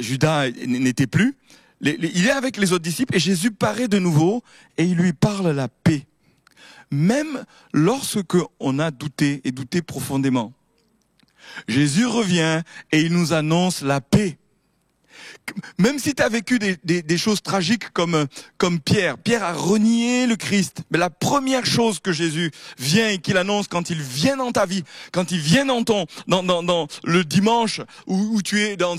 Judas n'était plus, il est avec les autres disciples, et Jésus paraît de nouveau, et il lui parle la paix. Même lorsque on a douté, et douté profondément, Jésus revient, et il nous annonce la paix. Même si tu as vécu des choses tragiques comme Pierre a renié le Christ, mais la première chose que Jésus vient et qu'il annonce quand il vient dans ta vie, quand il vient dans le dimanche où tu es dans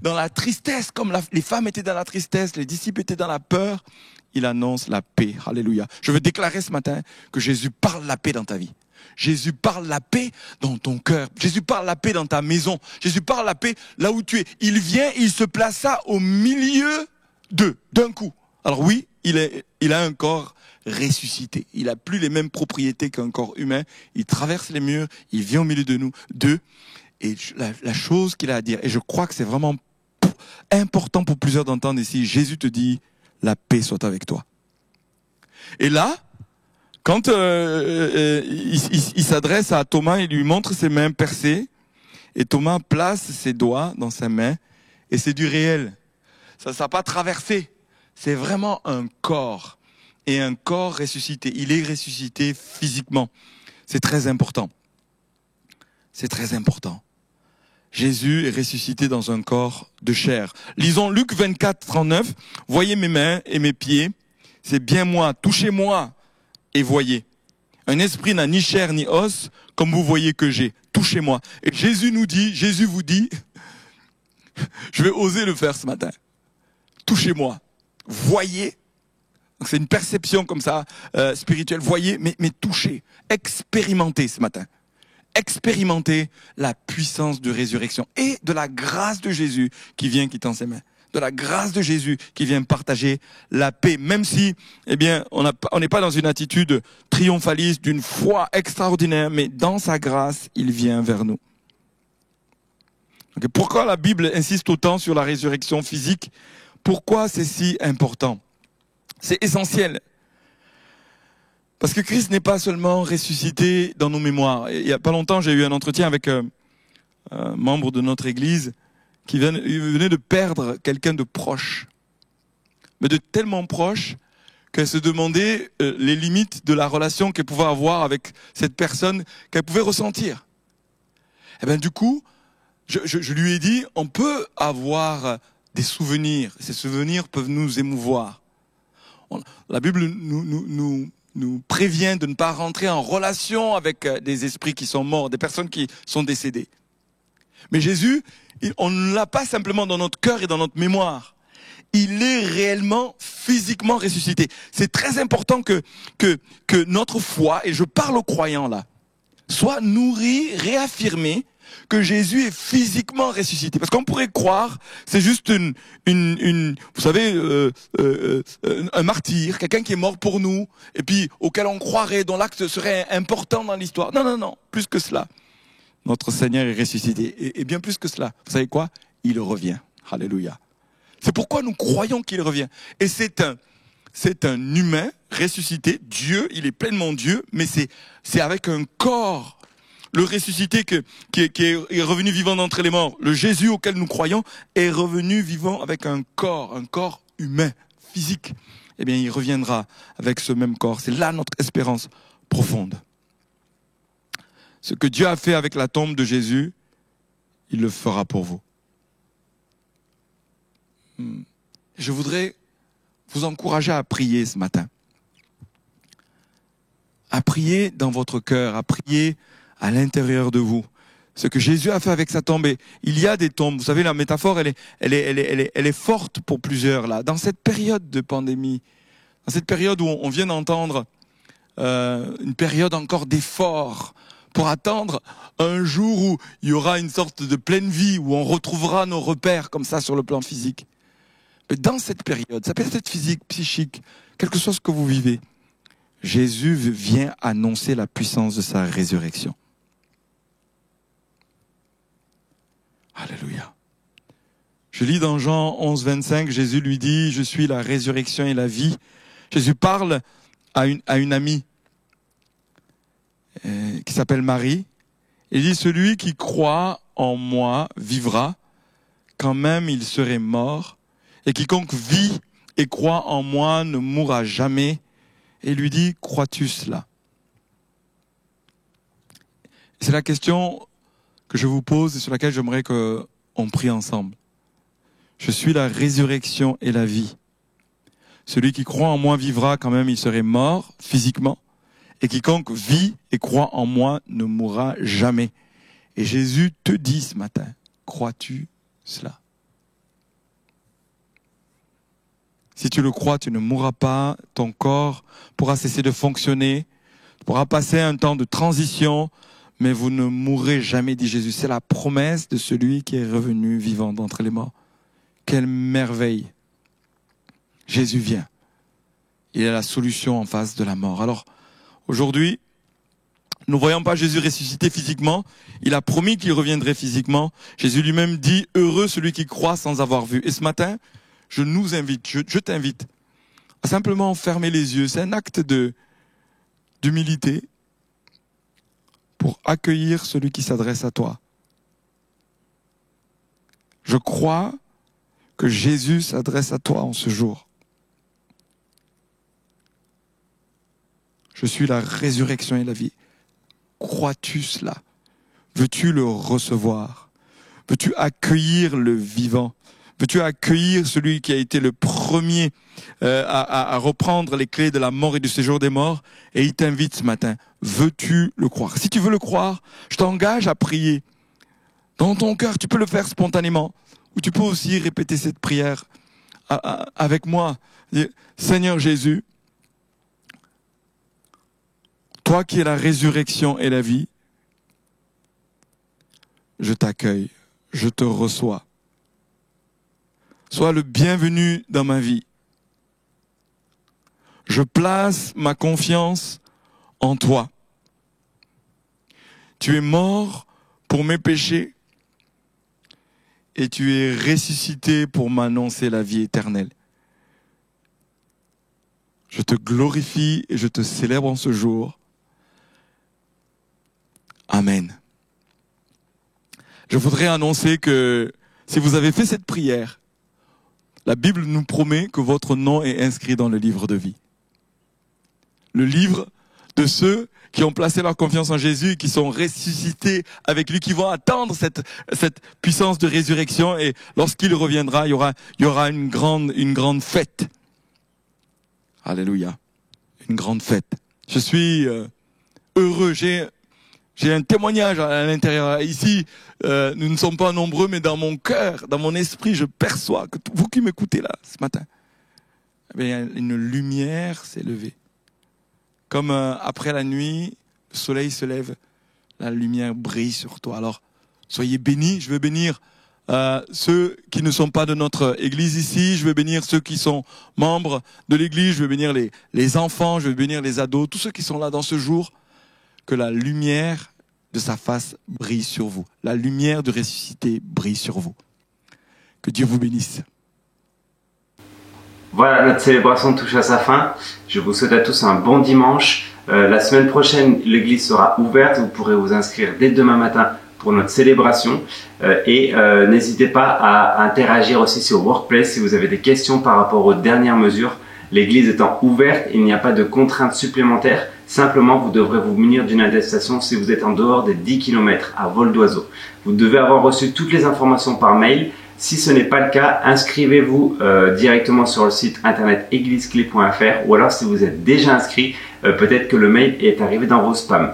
la tristesse, comme les femmes étaient dans la tristesse, les disciples étaient dans la peur, il annonce la paix. Alléluia. Je veux déclarer ce matin que Jésus parle la paix dans ta vie. Jésus parle la paix dans ton cœur. Jésus parle la paix dans ta maison. Jésus parle la paix là où tu es. Il vient, il se plaça au milieu d'un coup. Alors oui, il a un corps ressuscité. Il n'a plus les mêmes propriétés qu'un corps humain. Il traverse les murs, il vient au milieu de nous, et la chose qu'il a à dire, et je crois que c'est vraiment important pour plusieurs d'entendre ici, Jésus te dit, la paix soit avec toi. Et là, quand il s'adresse à Thomas, il lui montre ses mains percées, et Thomas place ses doigts dans sa main, et c'est du réel. Ça n'a pas traversé. C'est vraiment un corps, et un corps ressuscité. Il est ressuscité physiquement. C'est très important. C'est très important. Jésus est ressuscité dans un corps de chair. Lisons Luc 24, 39. Voyez mes mains et mes pieds, c'est bien moi, touchez-moi. Et voyez, un esprit n'a ni chair ni os, comme vous voyez que j'ai. Touchez-moi. Et Jésus vous dit, je vais oser le faire ce matin. Touchez-moi. Voyez. C'est une perception comme ça, spirituelle. Voyez, mais touchez. Expérimentez ce matin. Expérimentez la puissance de résurrection et de la grâce de Jésus qui vient, qui tend ses mains. De la grâce de Jésus qui vient partager la paix, même si, on n'est pas dans une attitude triomphaliste, d'une foi extraordinaire, mais dans sa grâce, il vient vers nous. Donc, pourquoi la Bible insiste autant sur la résurrection physique? Pourquoi c'est si important? C'est essentiel. Parce que Christ n'est pas seulement ressuscité dans nos mémoires. Il y a pas longtemps, j'ai eu un entretien avec un membre de notre église qui venait de perdre quelqu'un de proche, mais de tellement proche qu'elle se demandait les limites de la relation qu'elle pouvait avoir avec cette personne, qu'elle pouvait ressentir. Et bien du coup, je lui ai dit, on peut avoir des souvenirs, ces souvenirs peuvent nous émouvoir. La Bible nous prévient de ne pas rentrer en relation avec des esprits qui sont morts, des personnes qui sont décédées. Mais Jésus, on ne l'a pas simplement dans notre cœur et dans notre mémoire. il est réellement physiquement ressuscité. C'est très important que notre foi, et je parle aux croyants là, soit nourrie, réaffirmée, que Jésus est physiquement ressuscité. Parce qu'on pourrait croire, c'est juste vous savez, un martyr, quelqu'un qui est mort pour nous, et puis auquel on croirait, dont l'acte serait important dans l'histoire. Non, non, non, plus que cela. Notre Seigneur est ressuscité. Et bien plus que cela. Vous savez quoi? Il revient. Alléluia. C'est pourquoi nous croyons qu'il revient. Et c'est un humain ressuscité. Dieu, il est pleinement Dieu, mais c'est avec un corps. Le ressuscité qui est revenu vivant d'entre les morts, le Jésus auquel nous croyons, est revenu vivant avec un corps humain, physique. Eh bien, il reviendra avec ce même corps. C'est là notre espérance profonde. Ce que Dieu a fait avec la tombe de Jésus, il le fera pour vous. Je voudrais vous encourager à prier ce matin. À prier dans votre cœur, à prier à l'intérieur de vous. Ce que Jésus a fait avec sa tombe. Et il y a des tombes. Vous savez, la métaphore, elle est forte pour plusieurs là. Dans cette période de pandémie, dans cette période où on vient d'entendre une période encore d'effort pour attendre un jour où il y aura une sorte de pleine vie, où on retrouvera nos repères comme ça sur le plan physique. Mais dans cette période, ça peut être physique, psychique, quel que soit ce que vous vivez, Jésus vient annoncer la puissance de sa résurrection. Alléluia. Je lis dans Jean 11, 25, Jésus lui dit, je suis la résurrection et la vie. Jésus parle à une amie qui s'appelle Marie. Il dit, celui qui croit en moi vivra, quand même il serait mort. Et quiconque vit et croit en moi ne mourra jamais. Et il lui dit, crois-tu cela? C'est la question que je vous pose et sur laquelle j'aimerais qu'on prie ensemble. Je suis la résurrection et la vie. Celui qui croit en moi vivra quand même il serait mort physiquement. Et quiconque vit et croit en moi ne mourra jamais. Et Jésus te dit ce matin, crois-tu cela? Si tu le crois, tu ne mourras pas, ton corps pourra cesser de fonctionner, tu pourras passer un temps de transition, mais vous ne mourrez jamais, dit Jésus. C'est la promesse de celui qui est revenu vivant d'entre les morts. Quelle merveille! Jésus vient. Il est la solution en face de la mort. Alors, aujourd'hui, nous ne voyons pas Jésus ressuscité physiquement. Il a promis qu'il reviendrait physiquement. Jésus lui-même dit, heureux celui qui croit sans avoir vu. Et ce matin, je nous invite, je t'invite à simplement fermer les yeux. C'est un acte d'humilité pour accueillir celui qui s'adresse à toi. Je crois que Jésus s'adresse à toi en ce jour. Je suis la résurrection et la vie. Crois-tu cela? Veux-tu le recevoir? Veux-tu accueillir le vivant? Veux-tu accueillir celui qui a été le premier à reprendre les clés de la mort et du séjour des morts? Et il t'invite ce matin. Veux-tu le croire? Si tu veux le croire, je t'engage à prier. Dans ton cœur, tu peux le faire spontanément. Ou tu peux aussi répéter cette prière avec moi. Seigneur Jésus, toi qui es la résurrection et la vie, je t'accueille, je te reçois. Sois le bienvenu dans ma vie. Je place ma confiance en toi. Tu es mort pour mes péchés et tu es ressuscité pour m'annoncer la vie éternelle. Je te glorifie et je te célèbre en ce jour. Amen. Je voudrais annoncer que si vous avez fait cette prière, la Bible nous promet que votre nom est inscrit dans le livre de vie. Le livre de ceux qui ont placé leur confiance en Jésus, qui sont ressuscités avec lui, qui vont attendre cette puissance de résurrection. Et lorsqu'il reviendra, il y aura une grande fête. Alléluia. Une grande fête. Je suis heureux. J'ai un témoignage à l'intérieur. Ici, nous ne sommes pas nombreux, mais dans mon cœur, dans mon esprit, je perçois que vous qui m'écoutez là, ce matin, eh bien, une lumière s'est levée. Comme après la nuit, le soleil se lève, la lumière brille sur toi. Alors, soyez bénis. Je veux bénir ceux qui ne sont pas de notre église ici. Je veux bénir ceux qui sont membres de l'église. Je veux bénir les enfants. Je veux bénir les ados. Tous ceux qui sont là dans ce jour. Que la lumière de sa face brille sur vous. La lumière de ressuscité brille sur vous. Que Dieu vous bénisse.
Voilà, notre célébration touche à sa fin. Je vous souhaite à tous un bon dimanche. La semaine prochaine, l'église sera ouverte. Vous pourrez vous inscrire dès demain matin pour notre célébration. N'hésitez pas à interagir aussi sur Workplace si vous avez des questions par rapport aux dernières mesures. L'église étant ouverte, il n'y a pas de contraintes supplémentaires. Simplement, vous devrez vous munir d'une attestation si vous êtes en dehors des 10 km à vol d'oiseau. Vous devez avoir reçu toutes les informations par mail. Si ce n'est pas le cas, inscrivez-vous directement sur le site internet égliseclé.fr ou alors si vous êtes déjà inscrit, peut-être que le mail est arrivé dans vos spams.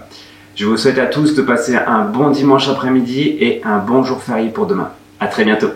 Je vous souhaite à tous de passer un bon dimanche après-midi et un bon jour férié pour demain. À très bientôt.